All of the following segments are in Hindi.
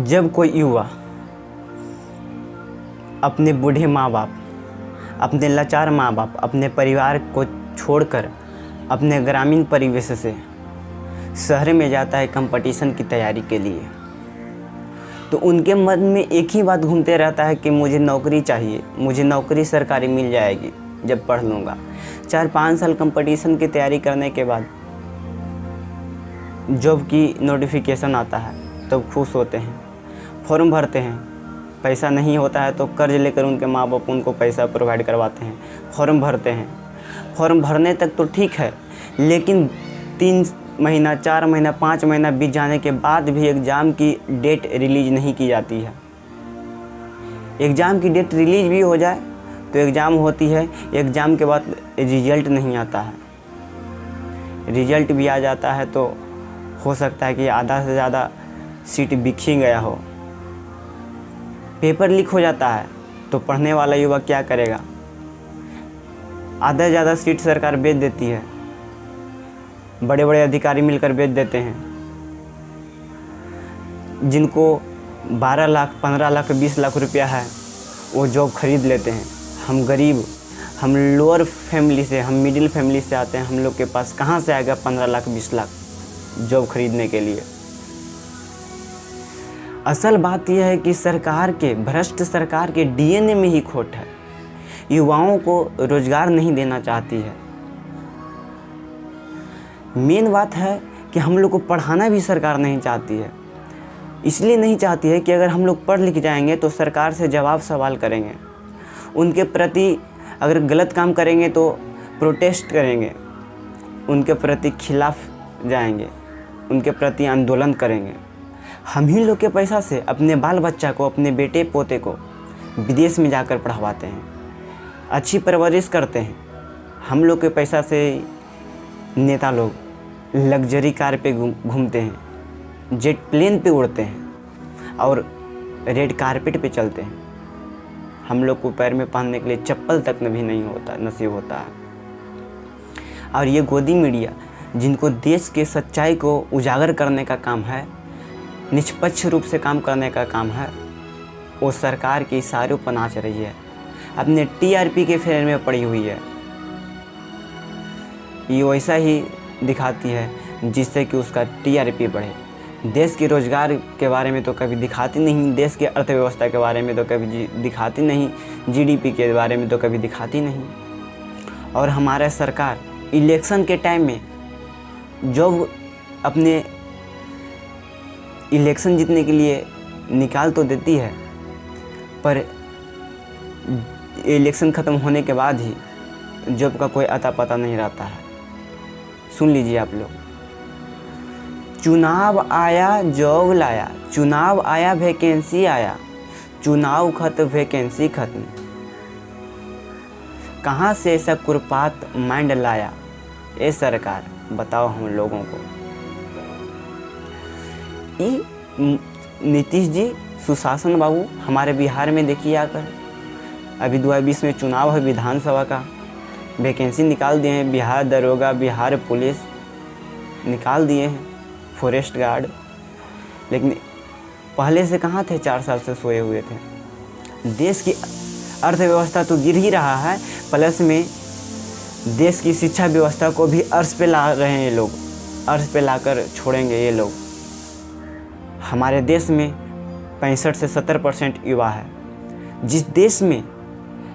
जब कोई युवा अपने बूढ़े माँ बाप, अपने लाचार माँ बाप, अपने परिवार को छोड़कर अपने ग्रामीण परिवेश से शहर में जाता है कंपटीशन की तैयारी के लिए, तो उनके मन में एक ही बात घूमते रहता है कि मुझे नौकरी चाहिए, मुझे नौकरी सरकारी मिल जाएगी जब पढ़ लूँगा। 4-5 साल कंपटीशन की तैयारी करने के बाद जॉब की नोटिफिकेशन आता है तब खुश होते हैं, फॉर्म भरते हैं, पैसा नहीं होता है तो कर्ज लेकर उनके माँ बाप उनको पैसा प्रोवाइड करवाते हैं, फॉर्म भरते हैं। फॉर्म भरने तक तो ठीक है, लेकिन 3 महीना, 4 महीना, 5 महीना बीत जाने के बाद भी एग्ज़ाम की डेट रिलीज़ नहीं की जाती है। एग्ज़ाम की डेट रिलीज़ भी हो जाए तो एग्ज़ाम होती है, एग्ज़ाम के बाद रिज़ल्ट नहीं आता है। रिज़ल्ट भी आ जाता है तो हो सकता है कि आधा से ज़्यादा सीट बिक ही गया हो। पेपर लीक हो जाता है तो पढ़ने वाला युवा क्या करेगा? आधा से ज़्यादा सीट सरकार बेच देती है, बड़े बड़े अधिकारी मिलकर बेच देते हैं। जिनको 12 लाख, 15 लाख, 20 लाख रुपया है वो जॉब खरीद लेते हैं। हम गरीब, हम लोअर फैमिली से, हम मिडिल फैमिली से आते हैं, हम लोग के पास कहाँ से आएगा 15 लाख, 20 लाख जॉब खरीदने के लिए? असल बात यह है कि सरकार के, भ्रष्ट सरकार के डीएनए में ही खोट है। युवाओं को रोजगार नहीं देना चाहती है। मेन बात है कि हम लोग को पढ़ाना भी सरकार नहीं चाहती है। इसलिए नहीं चाहती है कि अगर हम लोग पढ़ लिख जाएंगे तो सरकार से जवाब सवाल करेंगे, उनके प्रति अगर गलत काम करेंगे तो प्रोटेस्ट करेंगे, उनके प्रति खिलाफ जाएंगे, उनके प्रति आंदोलन करेंगे। हम ही लोग के पैसा से अपने बाल बच्चा को, अपने बेटे पोते को विदेश में जाकर पढ़वाते हैं, अच्छी परवरिश करते हैं। हम लोग के पैसा से नेता लोग लग्जरी कार पे घूमते हैं, जेट प्लेन पे उड़ते हैं और रेड कारपेट पे चलते हैं। हम लोग को पैर में पहनने के लिए चप्पल तक भी नहीं होता, नसीब होता है। और ये गोदी मीडिया जिनको देश के सच्चाई को उजागर करने का काम है, निष्पक्ष रूप से काम करने का काम है, वो सरकार के इशारों पर नाच रही है, अपने टीआरपी के फेर में पड़ी हुई है। ये वैसा ही दिखाती है जिससे कि उसका टीआरपी बढ़े। देश के रोजगार के बारे में तो कभी दिखाती नहीं, देश के अर्थव्यवस्था के बारे में तो कभी दिखाती नहीं, जीडीपी के बारे में तो कभी दिखाती नहीं। और हमारा सरकार इलेक्शन के टाइम में जब अपने इलेक्शन जीतने के लिए निकाल तो देती है, पर इलेक्शन ख़त्म होने के बाद ही जॉब का कोई अता पता नहीं रहता है। सुन लीजिए आप लोग, चुनाव आया जॉब लाया, चुनाव आया वैकेंसी आया, चुनाव खत्म वैकेंसी खत्म। कहाँ से ऐसा कुरपात माइंड लाया ए सरकार, बताओ हम लोगों को। नीतीश जी, सुशासन बाबू, हमारे बिहार में देखिए आकर, अभी 2020 में चुनाव है विधानसभा का, वैकेंसी निकाल दिए हैं। बिहार दरोगा, बिहार पुलिस निकाल दिए हैं, फॉरेस्ट गार्ड। लेकिन पहले से कहाँ थे, 4 साल से सोए हुए थे। देश की अर्थव्यवस्था तो गिर ही रहा है, प्लस में देश की शिक्षा व्यवस्था को भी अर्श पे ला रहे हैं ये लोग, अर्श पे लाकर छोड़ेंगे ये लोग। हमारे देश में 65 से 70% युवा है। जिस देश में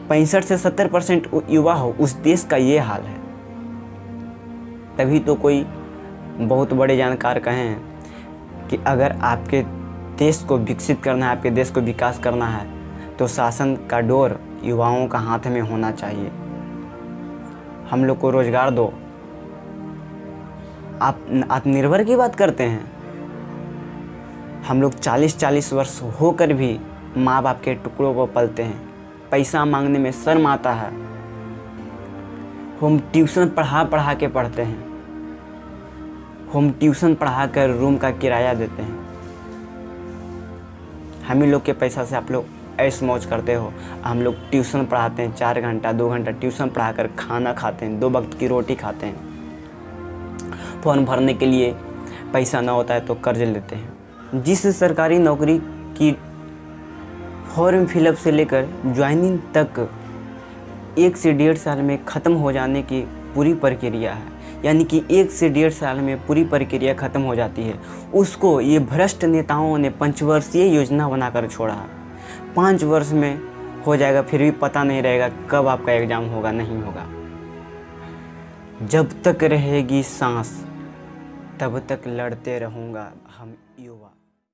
65 से 70% युवा हो, उस देश का ये हाल है। तभी तो कोई बहुत बड़े जानकार कहे हैं कि अगर आपके देश को विकसित करना है, आपके देश को विकास करना है, तो शासन का डोर युवाओं का हाथ में होना चाहिए। हम लोग को रोजगार दो। आप आत्मनिर्भर की बात करते हैं। हम लोग 40-40 वर्ष होकर भी माँ बाप के टुकड़ों को पलते हैं, पैसा मांगने में शर्म आता है। होम ट्यूशन पढ़ा के पढ़ते हैं, होम ट्यूशन पढ़ा कर रूम का किराया देते हैं। हम ही लोग के पैसा से आप लोग ऐश मौज करते हो। हम लोग ट्यूशन पढ़ाते हैं, 4 घंटा 2 घंटा ट्यूशन पढ़ाकर खाना खाते हैं, 2 वक्त की रोटी खाते हैं। फॉर्म भरने के लिए पैसा ना होता है तो कर्ज लेते हैं। जिस सरकारी नौकरी की फॉर्म फिलअप से लेकर ज्वाइनिंग तक 1 से 1.5 साल में ख़त्म हो जाने की पूरी प्रक्रिया है, यानी कि 1 से 1.5 साल में पूरी प्रक्रिया ख़त्म हो जाती है, उसको ये भ्रष्ट नेताओं ने 5 वर्षीय योजना बनाकर छोड़ा है। 5 वर्ष में हो जाएगा, फिर भी पता नहीं रहेगा कब आपका एग्ज़ाम होगा, नहीं होगा। जब तक रहेगी सांस तब तक लड़ते रहूँगा हम युवा।